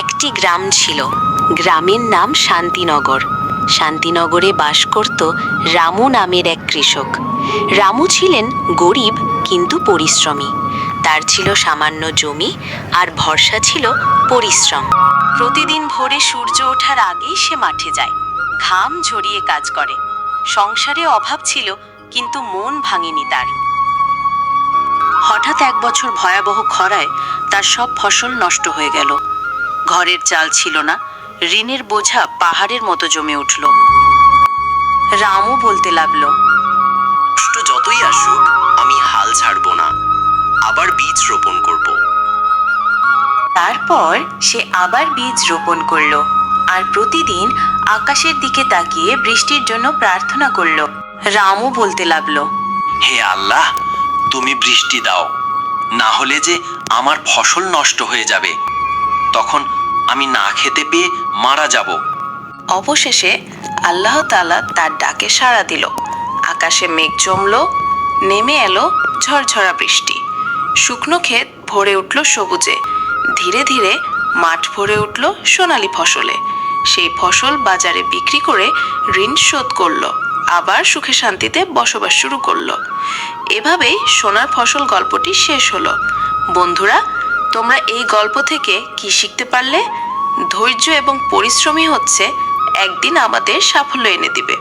একটি গ্রাম ছিল। গ্রামের নাম শান্তিনগর। শান্তিনগরে বাস করত রামু নামের এক কৃষক। রামু ছিলেন গরিব কিন্তু পরিশ্রমী। তার ছিল সামান্য জমি আর ভরসা ছিল পরিশ্রম। প্রতিদিন ভোরে সূর্য ওঠার আগেই সে মাঠে যায়, ঘাম ঝরিয়ে কাজ করে। সংসারে অভাব ছিল কিন্তু মন ভাঙেনি তার। হঠাৎ এক বছর ভয়াবহ খরায় তার সব ফসল নষ্ট হয়ে গেল। ঘরের চাল ছিল না, ঋণের বোঝা পাহাড়ের মতো জমে উঠল। রামু বলতে লাগলো, কষ্ট যতই আসুক আমি হাল ছাড়ব না, আবার বীজ রোপণ করব। তারপর সে আবার বীজ রোপণ করলো আর প্রতিদিন আকাশের দিকে তাকিয়ে বৃষ্টির জন্য প্রার্থনা করলো। রামু বলতে লাগলো, হে আল্লাহ, তুমি বৃষ্টি দাও, না হলে যে আমার ফসল নষ্ট হয়ে যাবে, তখন আমি না খেতে পেয়ে মারা যাব। অবশেষে আল্লাহ তাআলা তার ডাকে সাড়া দিল। আকাশে মেঘ জমলো, নেমে এলো ঝরঝরা বৃষ্টি। শুকনো ক্ষেত ভরে উঠল সবুজে। ধীরে ধীরে মাঠ ভরে উঠল সোনালী ফসলে। সেই ফসল বাজারে বিক্রি করে ঋণ শোধ করলো, আবার সুখে শান্তিতে বসবাস শুরু করলো। এভাবেই সোনার ফসল গল্পটি শেষ হলো। বন্ধুরা, তোমরা এই গল্প থেকে কি শিখতে পারলে? ধৈর্য এবং পরিশ্রমই হচ্ছে একদিন আমাদের সাফল্য এনে দিবে।